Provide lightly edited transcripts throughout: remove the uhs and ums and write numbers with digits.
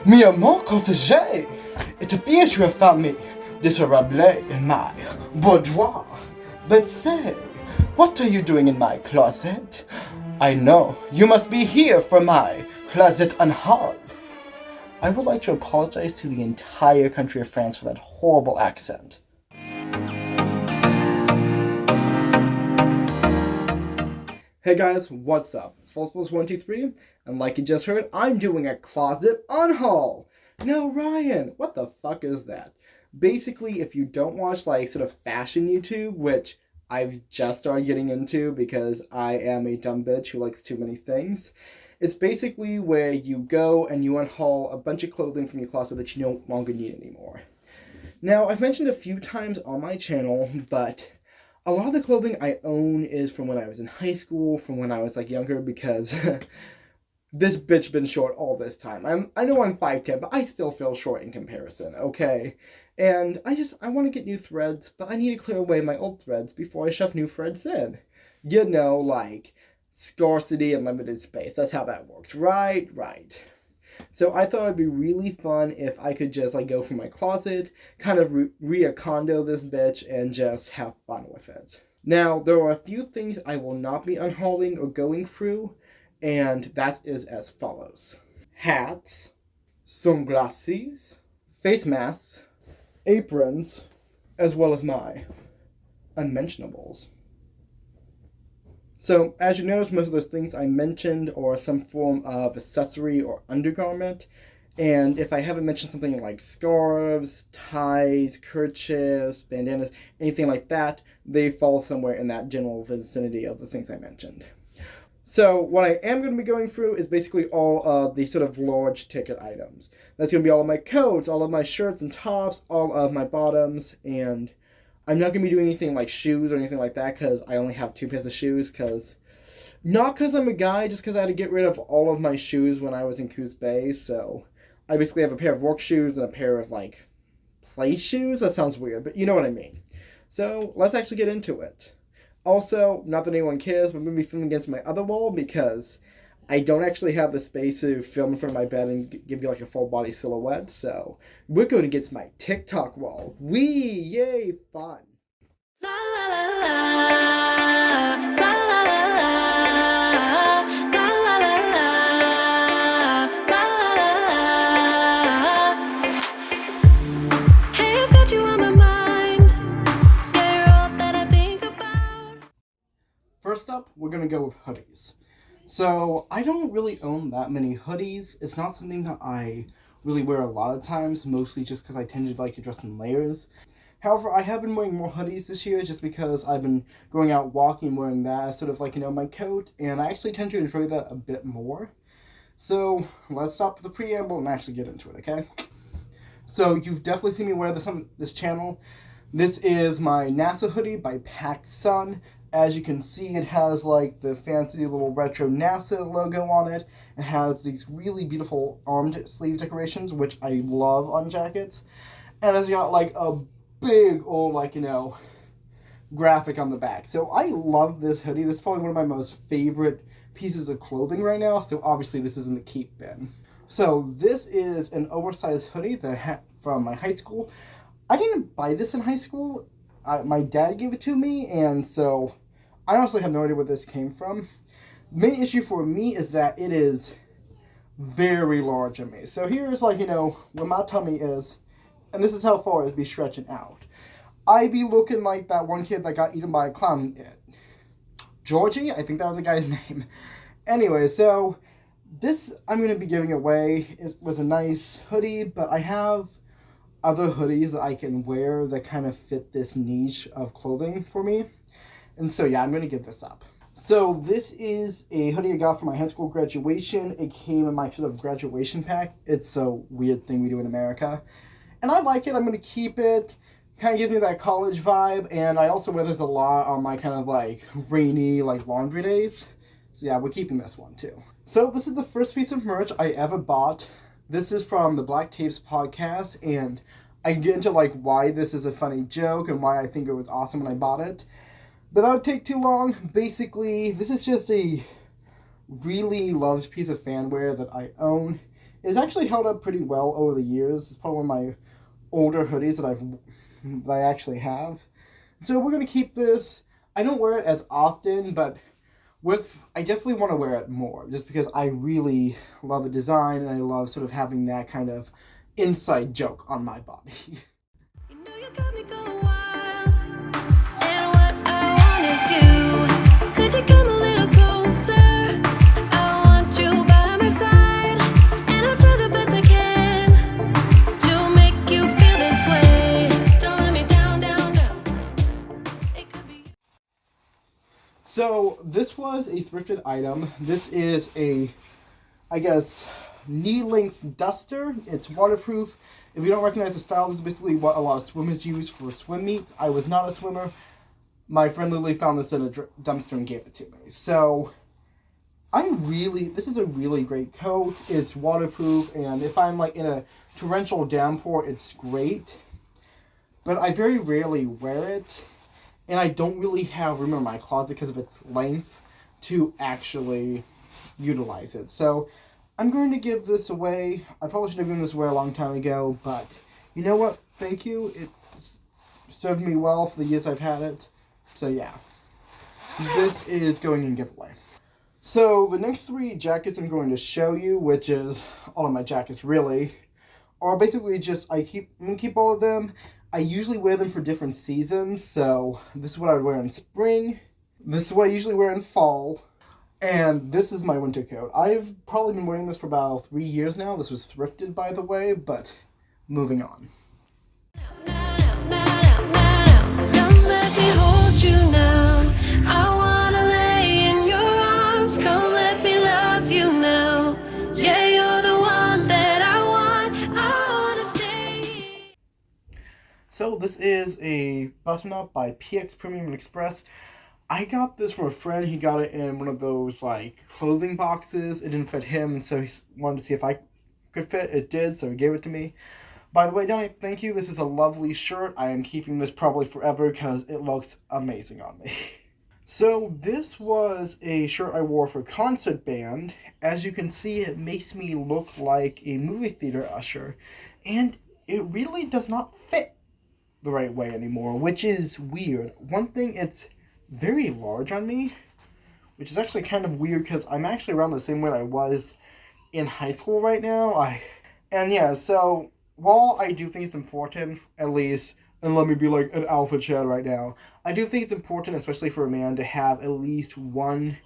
Mia Marie Kondo'd, it appears you have found me disarable in my boudoir. But say, what are you doing in my closet? I know, you must be here for my closet unhaul. I would like to apologize to the entire country of France for that horrible accent. Hey guys, what's up? It's Sleeveless123, and like you just heard, I'm doing a closet unhaul. Now Ryan, what the fuck is that? Basically, if you don't watch like sort of fashion YouTube, which I've just started getting into because I am a dumb bitch who likes too many things, it's basically where you go and you unhaul a bunch of clothing from your closet that you no longer need anymore. Now, I've mentioned a few times on my channel, but a lot of the clothing I own is from when I was in high school, from when I was like younger, because this bitch been short all this time. I know I'm 5'10", but I still feel short in comparison, okay? And I want to get new threads, but I need to clear away my old threads before I shove new threads in. You know, like scarcity and limited space. That's how that works, right? Right. So I thought it'd be really fun if I could just like go through my closet, kind of Kondo this bitch, and just have fun with it. Now, there are a few things I will not be unhauling or going through, and that is as follows. Hats, sunglasses, face masks, aprons, as well as my unmentionables. So, as you notice, most of those things I mentioned are some form of accessory or undergarment. And if I haven't mentioned something like scarves, ties, kerchiefs, bandanas, anything like that, they fall somewhere in that general vicinity of the things I mentioned. So, what I am going to be going through is basically all of the sort of large ticket items. That's going to be all of my coats, all of my shirts and tops, all of my bottoms, and I'm not going to be doing anything like shoes or anything like that because I only have 2 pairs of shoes. Not because I'm a guy, just because I had to get rid of all of my shoes when I was in Coos Bay. So I basically have a pair of work shoes and a pair of like play shoes. That sounds weird, but you know what I mean. So let's actually get into it. Also, not that anyone cares, but I'm going to be filming against my other wall because I don't actually have the space to film in front of my bed and give you like a full body silhouette, so we're going against my TikTok wall. Wee! Yay! Fun! La la la la, la la la la, la la la la, la la la. Hey, I've got you on my mind. Yeah, you're all that I think about. First up, we're going to go with hoodies. So, I don't really own that many hoodies. It's not something that I really wear a lot of times, mostly just because I tend to like to dress in layers. However, I have been wearing more hoodies this year just because I've been going out walking wearing that as sort of like, you know, my coat, and I actually tend to enjoy that a bit more. So, let's stop with the preamble and actually get into it, okay? So, you've definitely seen me wear this on this channel. This is my NASA hoodie by PacSun. As you can see, it has like the fancy little retro NASA logo on it. It has these really beautiful armed sleeve decorations, which I love on jackets. And it's got like a big old, like, you know, graphic on the back. So I love this hoodie. This is probably one of my most favorite pieces of clothing right now. So obviously this is in the keep bin. So this is an oversized hoodie that I had from my high school. I didn't buy this in high school. My dad gave it to me, and so I honestly have no idea where this came from. The main issue for me is that it is very large on me. So here's like, you know, where my tummy is, and this is how far it'd be stretching out. I be looking like that one kid that got eaten by a clown. Georgie? I think that was the guy's name. Anyway, so this I'm going to be giving away. It was a nice hoodie, but I have other hoodies that I can wear that kind of fit this niche of clothing for me. And so, yeah, I'm going to give this up. So, this is a hoodie I got for my high school graduation. It came in my sort of graduation pack. It's a weird thing we do in America. And I like it. I'm going to keep it. Kind of gives me that college vibe. And I also wear this a lot on my kind of like rainy, like laundry days. So, yeah, we're keeping this one too. So, this is the first piece of merch I ever bought. This is from the Black Tapes podcast. And I can get into like why this is a funny joke and why I think it was awesome when I bought it. But that would take too long. Basically, this is just a really loved piece of fanwear that I own. It's actually held up pretty well over the years. It's probably one of my older hoodies that I actually have. So we're going to keep this. I don't wear it as often, but I definitely want to wear it more, just because I really love the design and I love sort of having that kind of inside joke on my body. You know you got me going wild, and what I want is you. Could you come a little closer? I want you by my side, and I'll try the best I can to make you feel this way. Don't let me down, down, down. It could be. So this was a thrifted item. This is a, I guess, knee-length duster. It's waterproof. If you don't recognize the style, this is basically what a lot of swimmers use for swim meets. I was not a swimmer. My friend Lily found this in a dumpster and gave it to me. So, this is a really great coat. It's waterproof, and if I'm like in a torrential downpour, it's great. But I very rarely wear it, and I don't really have room in my closet because of its length to actually utilize it. So, I'm going to give this away. I probably should have given this away a long time ago, but you know what? Thank you. It served me well for the years I've had it. So yeah, this is going in giveaway. So the next 3 jackets I'm going to show you, which is all of my jackets really, are basically just, I'm going to keep all of them. I usually wear them for different seasons. So this is what I would wear in spring. This is what I usually wear in fall. And this is my winter coat. I've probably been wearing this for about 3 years now. This was thrifted, by the way, but moving on. Come let me hold you now. I wanna lay in your arms. Come let me love you now. Yeah, you're the one that I want. I wanna stay. So this is a button-up by PX Premium Express. I got this from a friend. He got it in one of those like clothing boxes. It didn't fit him, so he wanted to see if I could fit. It did, so he gave it to me. By the way, Donnie, thank you. This is a lovely shirt. I am keeping this probably forever because it looks amazing on me. So this was a shirt I wore for concert band. As you can see, it makes me look like a movie theater usher, and it really does not fit the right way anymore, which is weird. One thing, it's very large on me, which is actually kind of weird because I'm actually around the same weight I was in high school right now. So while I do think it's important, at least, and let me be like an alpha Chad right now, I do think it's important, especially for a man, to have at least one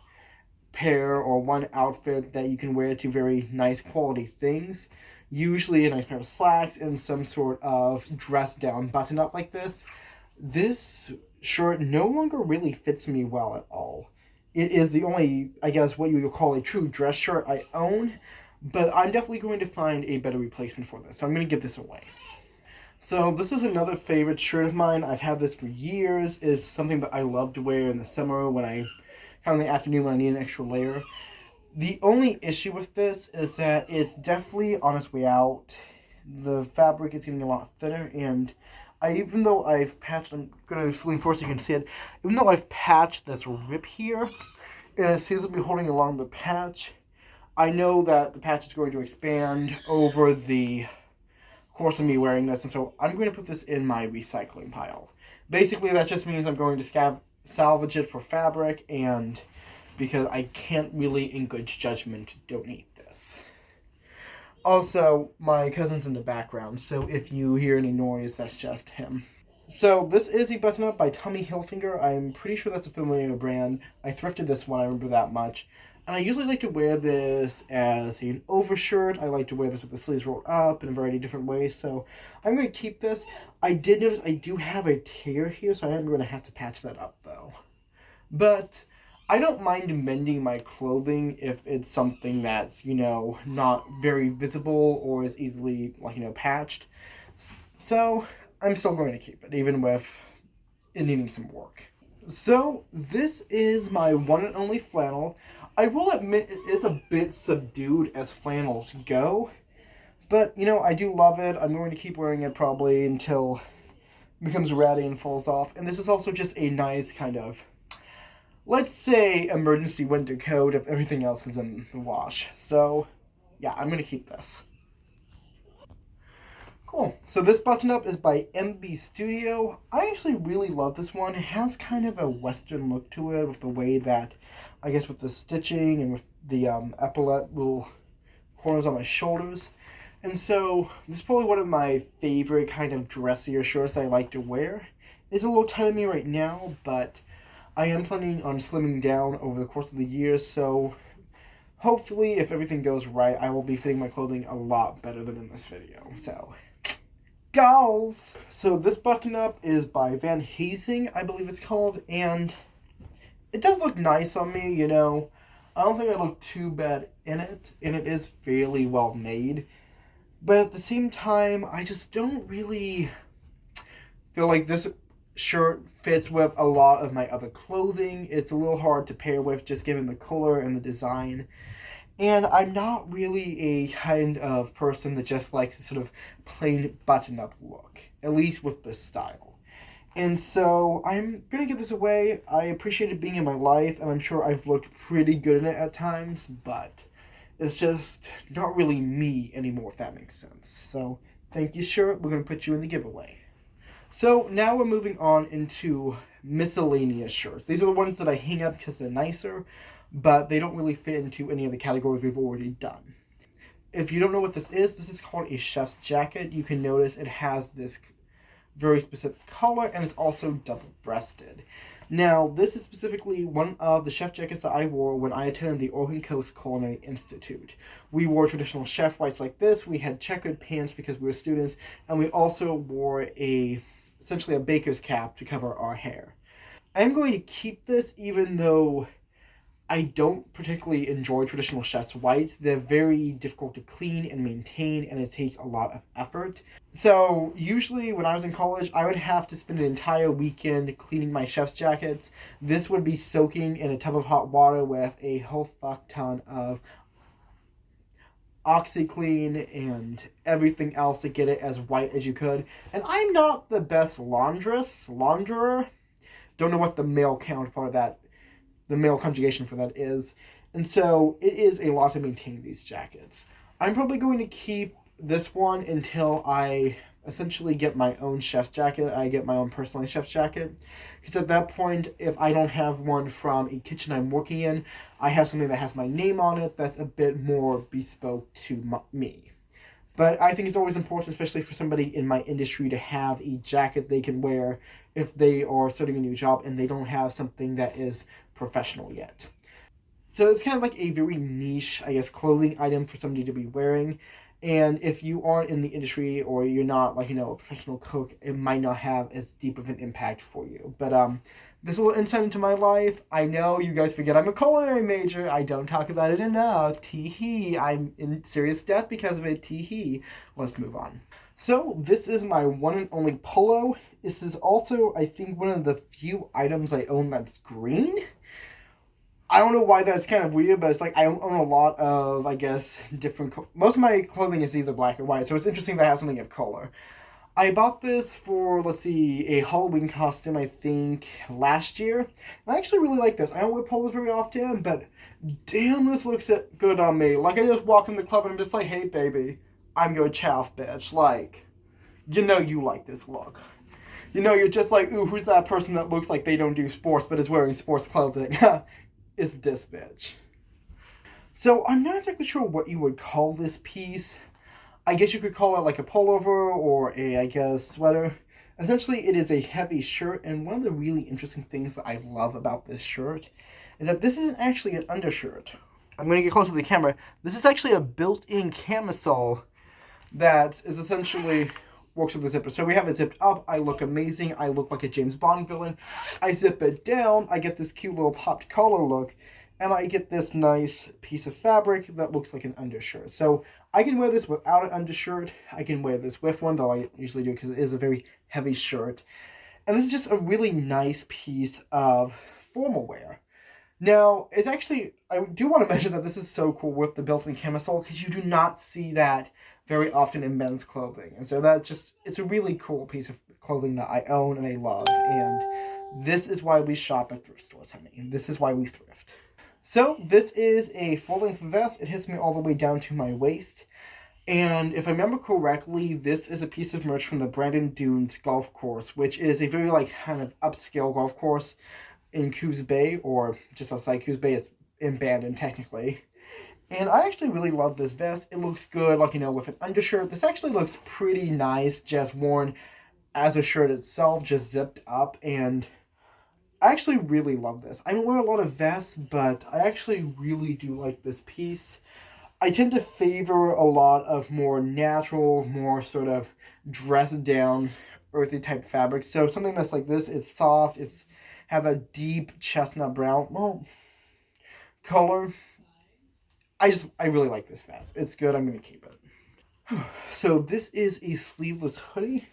pair or one outfit that you can wear to very nice quality things. Usually a nice pair of slacks and some sort of dressed down button up like this. This shirt no longer really fits me well at all. It is the only, I guess, what you would call a true dress shirt I own, but I'm definitely going to find a better replacement for this, so I'm going to give this away. So this is another favorite shirt of mine. I've had this for years. It's something that I love to wear in the summer when kind of in the afternoon when I need an extra layer. The only issue with this is that it's definitely on its way out. The fabric is getting a lot thinner, and even though I've patched, I'm going to lean forward so you can see it, even though I've patched this rip here, and it seems to be holding along the patch, I know that the patch is going to expand over the course of me wearing this, and so I'm going to put this in my recycling pile. Basically, that just means I'm going to salvage it for fabric, and because I can't really, in good judgment, donate this. Also, my cousin's in the background, so if you hear any noise, that's just him. So, this is a button-up by Tommy Hilfiger. I'm pretty sure that's a familiar brand. I thrifted this one, I remember that much. And I usually like to wear this as an overshirt. I like to wear this with the sleeves rolled up in a variety of different ways, so I'm going to keep this. I did notice I do have a tear here, so I am going to have to patch that up, though. But I don't mind mending my clothing if it's something that's, not very visible or is easily, patched. So I'm still going to keep it, even with it needing some work. So this is my one and only flannel. I will admit it is a bit subdued as flannels go, but, I do love it. I'm going to keep wearing it probably until it becomes ratty and falls off. And this is also just a nice kind of, let's say, emergency winter coat if everything else is in the wash. So, yeah, I'm going to keep this. Cool. So this button-up is by MB Studio. I actually really love this one. It has kind of a Western look to it with the way that, I guess with the stitching and with the epaulette little corners on my shoulders. And so this is probably one of my favorite kind of dressier shirts that I like to wear. It's a little tight on me right now, but I am planning on slimming down over the course of the year, so hopefully if everything goes right, I will be fitting my clothing a lot better than in this video. So, goals! So this button up is by Van Helsing, I believe it's called, and it does look nice on me, you know. I don't think I look too bad in it, and it is fairly well made. But at the same time, I just don't really feel like this shirt fits with a lot of my other clothing. It's a little hard to pair with just given the color and the design. And I'm not really a kind of person that just likes a sort of plain button-up look, at least with this style. And so I'm going to give this away. I appreciate it being in my life, and I'm sure I've looked pretty good in it at times, but it's just not really me anymore, if that makes sense. So thank you, shirt. We're going to put you in the giveaway. So now we're moving on into miscellaneous shirts. These are the ones that I hang up because they're nicer, but they don't really fit into any of the categories we've already done. If you don't know what this is called a chef's jacket. You can notice it has this very specific color, and it's also double-breasted. Now, this is specifically one of the chef jackets that I wore when I attended the Oregon Coast Culinary Institute. We wore traditional chef whites like this, we had checkered pants because we were students, and we also wore essentially a baker's cap to cover our hair. I'm going to keep this even though I don't particularly enjoy traditional chef's whites. They're very difficult to clean and maintain, and it takes a lot of effort. So usually when I was in college, I would have to spend an entire weekend cleaning my chef's jackets. This would be soaking in a tub of hot water with a whole fuck ton of OxyClean and everything else to get it as white as you could. And I'm not the best launderer. Don't know what the male counterpart of that, the male conjugation for that is. And so it is a lot to maintain these jackets. I'm probably going to keep this one until I essentially get my own chef's jacket. I get my own personalized chef's jacket. Because at that point, if I don't have one from a kitchen I'm working in, I have something that has my name on it that's a bit more bespoke to me. But I think it's always important, especially for somebody in my industry, to have a jacket they can wear if they are starting a new job and they don't have something that is professional yet. So it's kind of like a very niche, I guess, clothing item for somebody to be wearing. And if you aren't in the industry or you're not, like, you know, a professional cook, it might not have as deep of an impact for you. But this little insight into my life, I know you guys forget I'm a culinary major. I don't talk about it enough. Tee-hee. I'm in serious debt because of it. Tee-hee. Let's move on. So this is my one and only polo. This is also, I think, one of the few items I own that's green. I don't know why that's kind of weird, but it's like I own a lot of, I guess, different... Most of my clothing is either black or white, so it's interesting that I have something of color. I bought this for, let's see, a Halloween costume, I think, last year. And I actually really like this. I don't wear polos very often, but damn, this looks good on me. Like, I just walk in the club and I'm just like, hey, baby, I'm your chaff bitch. Like, you know you like this look. You know, you're just like, ooh, who's that person that looks like they don't do sports but is wearing sports clothing? It's this bitch. So I'm not exactly sure what you would call this piece. I guess you could call it like a pullover or a, I guess, sweater. Essentially, it is a heavy shirt, and one of the really interesting things that I love about this shirt is that this isn't actually an undershirt. I'm going to get closer to the camera. This is actually a built-in camisole that is essentially works with the zipper. So we have it zipped up. I look amazing. I look like a James Bond villain. I zip it down. I get this cute little popped collar look. And I get this nice piece of fabric that looks like an undershirt. So I can wear this without an undershirt. I can wear this with one, though I usually do because it is a very heavy shirt. And this is just a really nice piece of formal wear. Now, it's actually, I do want to mention that this is so cool with the built-in camisole because you do not see that very often in men's clothing. And so that's just, it's a really cool piece of clothing that I own and I love. And this is why we shop at thrift stores, honey. And this is why we thrift. So this is a full-length vest. It hits me all the way down to my waist. And if I remember correctly, this is a piece of merch from the Brandon Dunes golf course, which is a very like kind of upscale golf course in Coos Bay, or just outside Coos Bay. It's in Bandon technically. And I actually really love this vest. It looks good, like, with an undershirt. This actually looks pretty nice, just worn as a shirt itself, just zipped up. And I actually really love this. I don't wear a lot of vests, but I actually really do like this piece. I tend to favor a lot of more natural, more sort of dressed down, earthy type fabric. So something that's like this, it's soft, it's have a deep chestnut brown color. I really like this vest. It's good. I'm going to keep it. So this is a sleeveless hoodie.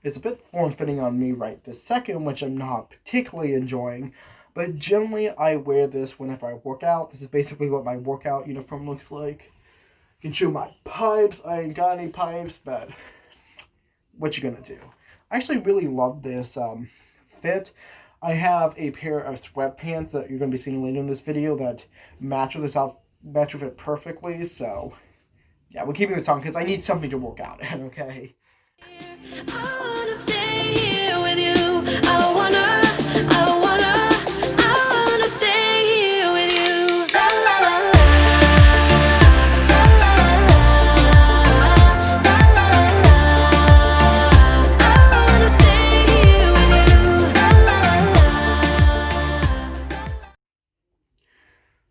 It's a bit form-fitting on me right this second, which I'm not particularly enjoying. But generally, I wear this whenever I work out. This is basically what my workout uniform looks like. You can show my pipes. I ain't got any pipes, but what you gonna do? I actually really love this fit. I have a pair of sweatpants that you're going to be seeing later in this video that match with it perfectly. So, yeah, we're keeping this on because I need something to work out in, okay? I wanna stay here with you. I wanna stay here with you. La la la la. La la la la. La la la la. I wanna stay here with you. La la la la.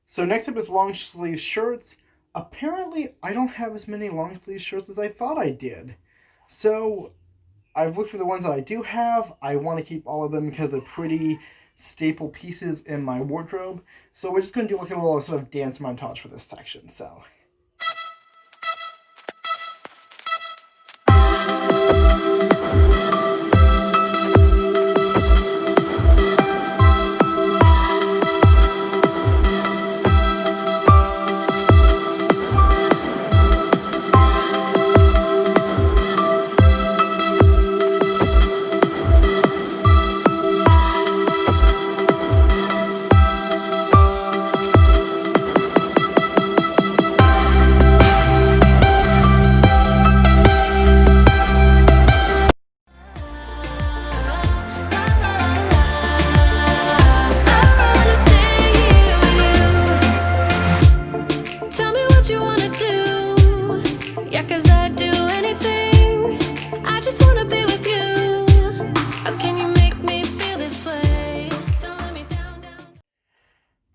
So next up is long sleeve shirts. Apparently, I don't have as many long sleeve shirts as I thought I did. So I've looked for the ones that I do have. I want to keep all of them because they're pretty staple pieces in my wardrobe. So we're just going to do like a little sort of dance montage for this section. So.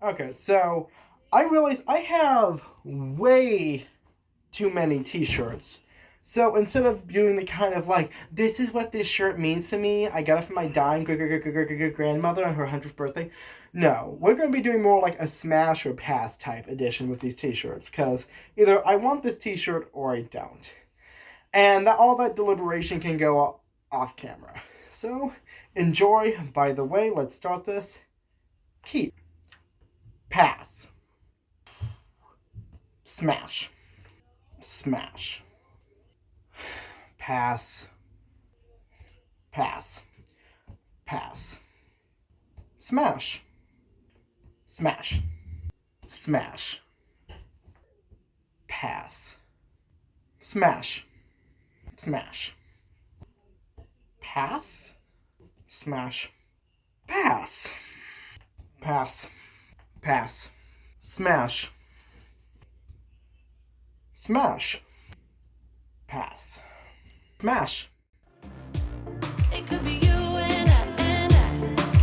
Okay, so I realize I have way too many t-shirts. So instead of doing the kind of like, this is what this shirt means to me, I got it from my dying grandmother on her 100th birthday. No, we're going to be doing more like a smash or pass type edition with these t-shirts. Because either I want this t-shirt or I don't. And all that deliberation can go off camera. So, enjoy. By the way, let's start this. Keep. Pass. Smash. Smash. Pass. Pass. Pass. Smash. Smash. Smash. Pass. Smash. Smash. Pass. Smash. Pass. Pass. Pass. Smash. Smash. Pass. Smash. It could be you and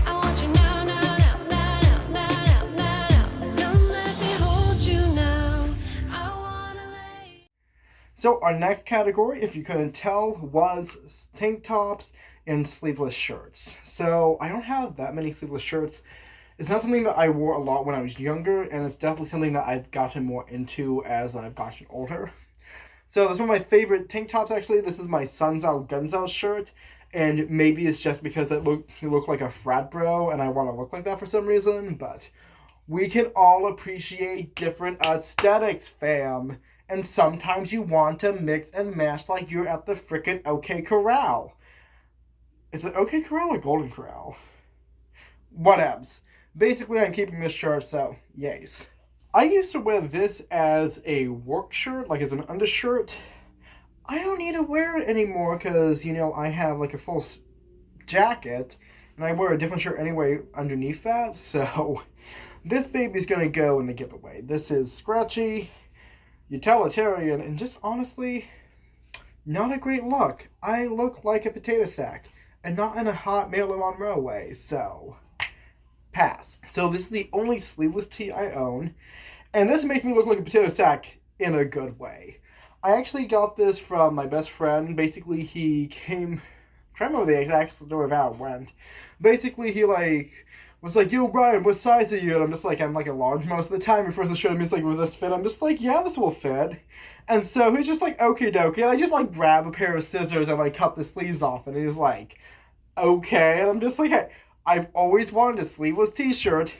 I want you now, now, now, now, now, now, now, now. Don't let me hold you now. I wanna lay. So our next category, if you couldn't tell, was tank tops and sleeveless shirts. So I don't have that many sleeveless shirts. It's not something that I wore a lot when I was younger, and it's definitely something that I've gotten more into as I've gotten older. So this is one of my favorite tank tops, actually. This is my Suns Out Guns Out shirt, and maybe it's just because he looked like a frat bro, and I want to look like that for some reason, but we can all appreciate different aesthetics, fam. And sometimes you want to mix and match like you're at the frickin' OK Corral. Is it OK Corral or Golden Corral? Whatevs. Basically, I'm keeping this shirt, so yays. I used to wear this as a work shirt, like as an undershirt, I don't need to wear it anymore because, you know, I have like a full jacket and I wear a different shirt anyway underneath that. So this baby's going to go in the giveaway. This is scratchy, utilitarian, and just honestly, not a great look. I look like a potato sack and not in a hot Marilyn Monroe way. So pass. So this is the only sleeveless tee I own. And this makes me look like a potato sack in a good way. I actually got this from my best friend. Basically, he came... I'm trying to remember the exact story of how it went. Basically, he was like, yo, Brian, what size are you? And I'm just like, I'm like a large most of the time. He first showed me, he's like, will this fit? I'm just like, yeah, this will fit. And so he's just like, okie dokie. And I just like grab a pair of scissors and like cut the sleeves off. And he's like, okay. And I'm just like, hey, I've always wanted a sleeveless t-shirt.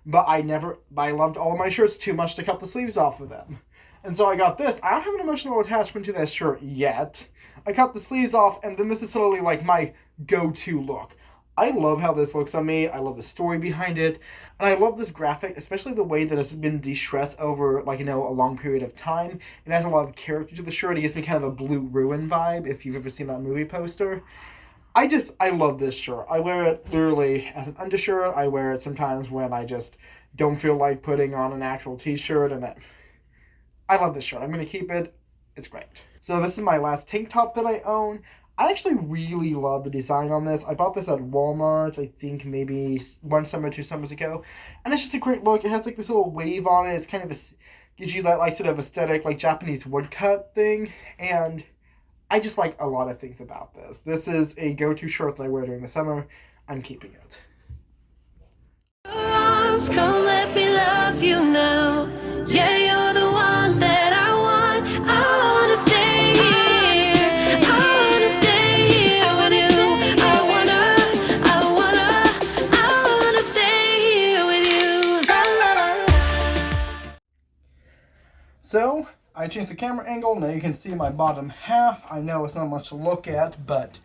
But I loved all of my shirts too much to cut the sleeves off of them. And so I got this. I don't have an emotional attachment to that shirt yet. I cut the sleeves off, and then this is totally like my go-to look. I love how this looks on me. I love the story behind it. And I love this graphic, especially the way that it's been de-stressed over, like, you know, a long period of time. It has a lot of character to the shirt. It gives me kind of a Blue Ruin vibe, if you've ever seen that movie poster. I love this shirt. I wear it literally as an undershirt. I wear it sometimes when I just don't feel like putting on an actual t-shirt. And I love this shirt. I'm going to keep it. It's great. So this is my last tank top that I own. I actually really love the design on this. I bought this at Walmart, I think maybe 1 summer, 2 summers ago. And it's just a great look. It has like this little wave on it. It's kind of gives you that like sort of aesthetic, like Japanese woodcut thing. And I just like a lot of things about this. This is a go-to shirt that I wear during the summer. I'm keeping it. Arms, come let me love you now. Yeah, you're the one that I want. I wanna stay here. I wanna stay here with you. I wanna stay here with you. La, la, la. So I changed the camera angle. Now you can see my bottom half. I know it's not much to look at, but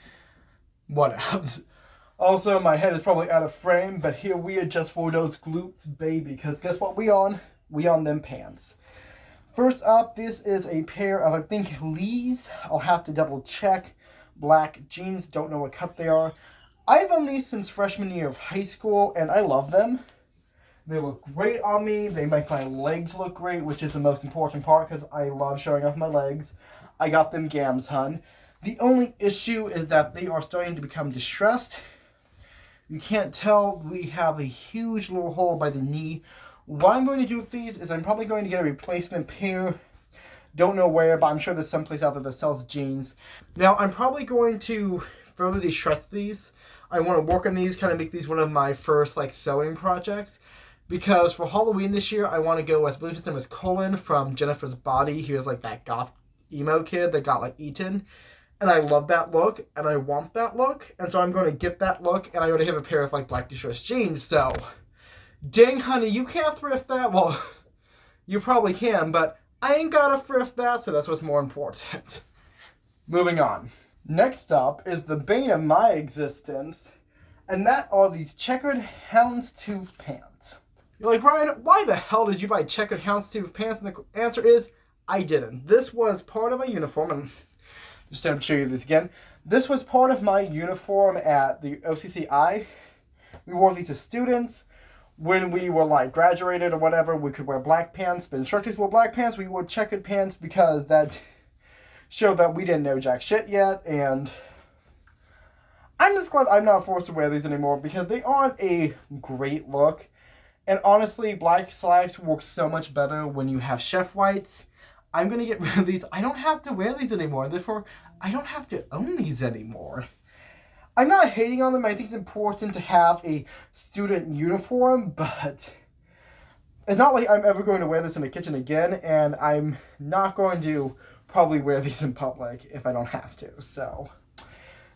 whatevs. Also, my head is probably out of frame, but here we adjust for those glutes, baby. Because guess what we on? We on them pants. First up, this is a pair of, I think, Lee's. I'll have to double check. Black jeans. Don't know what cut they are. I've owned these since freshman year of high school, and I love them. They look great on me. They make my legs look great, which is the most important part because I love showing off my legs. I got them gams, hun. The only issue is that they are starting to become distressed. You can't tell we have a huge little hole by the knee. What I'm going to do with these is I'm probably going to get a replacement pair. Don't know where, but I'm sure there's someplace out there that sells jeans. Now, I'm probably going to further distress these. I want to work on these, kind of make these one of my first like sewing projects. Because for Halloween this year, I want to go as, I believe his name was Colin from Jennifer's Body. He was like that goth emo kid that got like eaten. And I love that look, and I want that look. And so I'm going to get that look, and I already have a pair of like black distressed jeans. So, dang honey, you can't thrift that. Well, you probably can, but I ain't got to thrift that, so that's what's more important. Moving on. Next up is the bane of my existence, and that are these checkered houndstooth pants. You're like, Ryan, why the hell did you buy checkered houndstooth pants? And the answer is, I didn't. This was part of my uniform, and just to show you this again. This was part of my uniform at the OCCI. We wore these as students. When we were like graduated or whatever, we could wear black pants. But instructors wore black pants. We wore checkered pants because that showed that we didn't know jack shit yet. And I'm just glad I'm not forced to wear these anymore because they aren't a great look. And honestly, black slacks work so much better when you have chef whites. I'm going to get rid of these. I don't have to wear these anymore. Therefore, I don't have to own these anymore. I'm not hating on them. I think it's important to have a student uniform, but it's not like I'm ever going to wear this in the kitchen again, and I'm not going to probably wear these in public if I don't have to. So,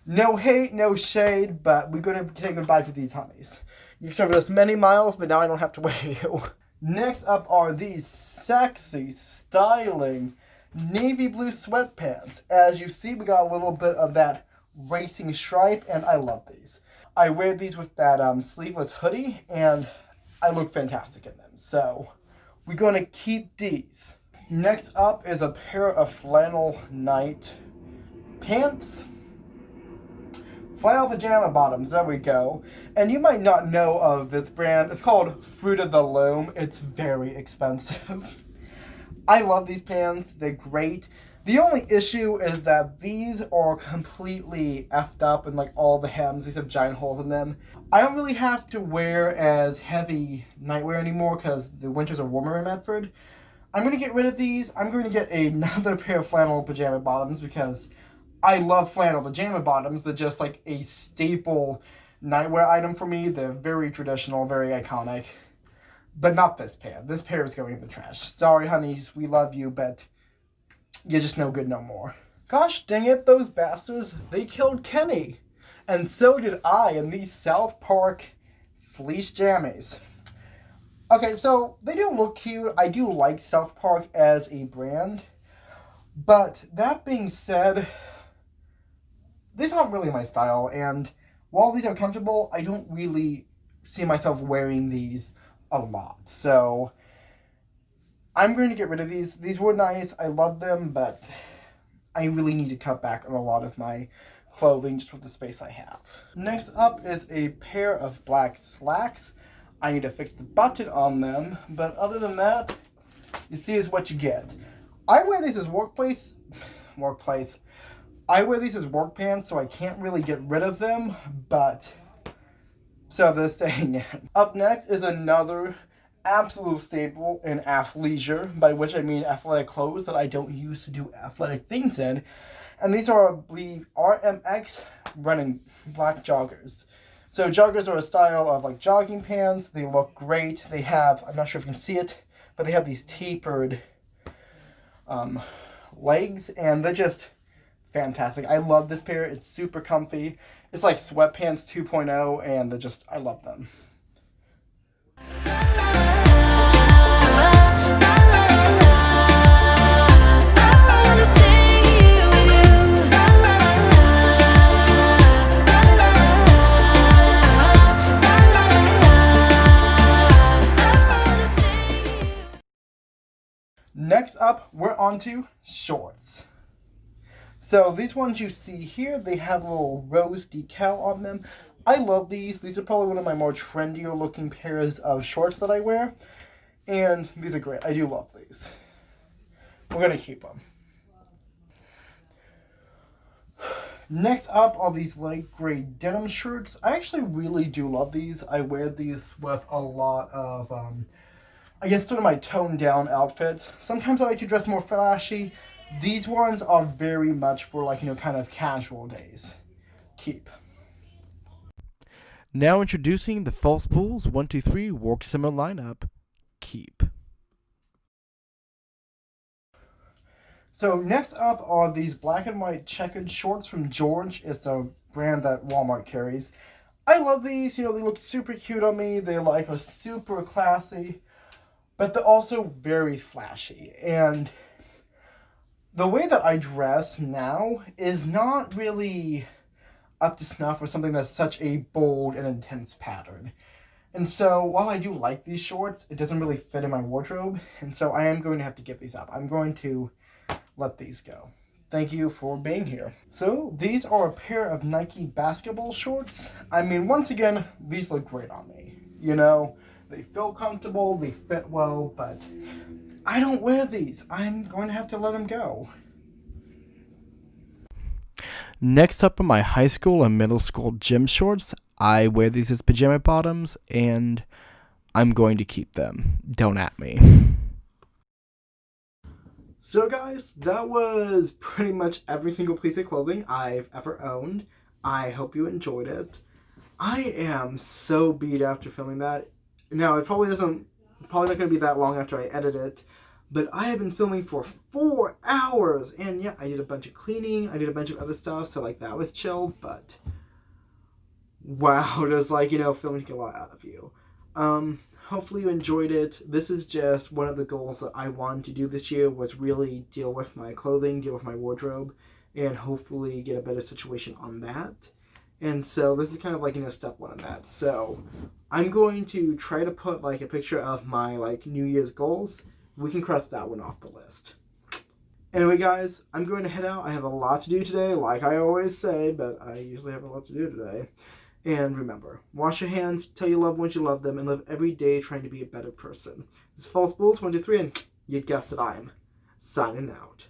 no hate, no shade, but we're going to say goodbye to these honeys. You've served us many miles, but now I don't have to wear you. Next up are these sexy, styling, navy blue sweatpants. As you see, we got a little bit of that racing stripe, and I love these. I wear these with that sleeveless hoodie, and I look fantastic in them. So, we're going to keep these. Next up is a pair of flannel night pants, flannel pajama bottoms, there we go. And you might not know of this brand. It's called Fruit of the Loom. It's very expensive. I love these pants. They're great. The only issue is that these are completely effed up and like all the hems, these have giant holes in them. I don't really have to wear as heavy nightwear anymore because the winters are warmer in Medford. I'm going to get rid of these. I'm going to get another pair of flannel pajama bottoms because I love flannel pajama bottoms. They're just like a staple nightwear item for me. They're very traditional, very iconic. But not this pair. This pair is going in the trash. Sorry, honeys. We love you, but you're just no good no more. Gosh dang it, those bastards. They killed Kenny. And so did I in these South Park fleece jammies. Okay, so they do look cute. I do like South Park as a brand. But that being said, these aren't really my style. And while these are comfortable, I don't really see myself wearing these a lot. So I'm going to get rid of these. These were nice. I love them, but I really need to cut back on a lot of my clothing just with the space I have. Next up is a pair of black slacks. I need to fix the button on them, but other than that, you see is what you get. I wear these as workplace. I wear these as work pants, so I can't really get rid of them, but so they're staying in. Up next is another absolute staple in athleisure, by which I mean athletic clothes that I don't use to do athletic things in. And these are, I believe, RMX running black joggers. So joggers are a style of like jogging pants. They look great. They have, I'm not sure if you can see it, but they have these tapered legs, and they're just fantastic. I love this pair. It's super comfy. It's like sweatpants 2.0, and they're just, I love them. Next up, we're on to shorts. So these ones you see here, they have a little rose decal on them. I love these. These are probably one of my more trendier looking pairs of shorts that I wear. And these are great. I do love these. We're going to keep them. Next up are these light gray denim shirts. I actually really do love these. I wear these with a lot of, I guess, sort of my toned down outfits. Sometimes I like to dress more flashy. These ones are very much for like, kind of casual days. Keep. Now introducing the False Pools 1, 2, 3 Work Summer lineup. Keep. So next up are these black and white checkered shorts from George. It's a brand that Walmart carries. I love these. They look super cute on me. They are super classy, but they're also very flashy. And the way that I dress now is not really up to snuff for something that's such a bold and intense pattern. And so while I do like these shorts, it doesn't really fit in my wardrobe. And so I am going to have to give these up. I'm going to let these go. Thank you for being here. So these are a pair of Nike basketball shorts. I mean, once again, these look great on me. They feel comfortable, they fit well, but I don't wear these. I'm going to have to let them go. Next up are my high school and middle school gym shorts. I wear these as pajama bottoms, and I'm going to keep them. Don't at me. So guys, that was pretty much every single piece of clothing I've ever owned. I hope you enjoyed it. I am so beat after filming that. Now, it probably not going to be that long after I edit it, but I have been filming for 4 hours, and yeah, I did a bunch of cleaning, I did a bunch of other stuff, so that was chill, but wow, does filming take a lot out of you. Hopefully you enjoyed it. This is just one of the goals that I wanted to do this year, was really deal with my clothing, deal with my wardrobe, and hopefully get a better situation on that. And so this is kind of step one of that. So I'm going to try to put a picture of my New Year's goals. We can cross that one off the list. Anyway, guys, I'm going to head out. I have a lot to do today, like I always say, but I usually have a lot to do today. And remember, wash your hands, tell your loved ones you love them, and live every day trying to be a better person. This is False Bulls 1, 2, 3, and you guessed it, I'm signing out.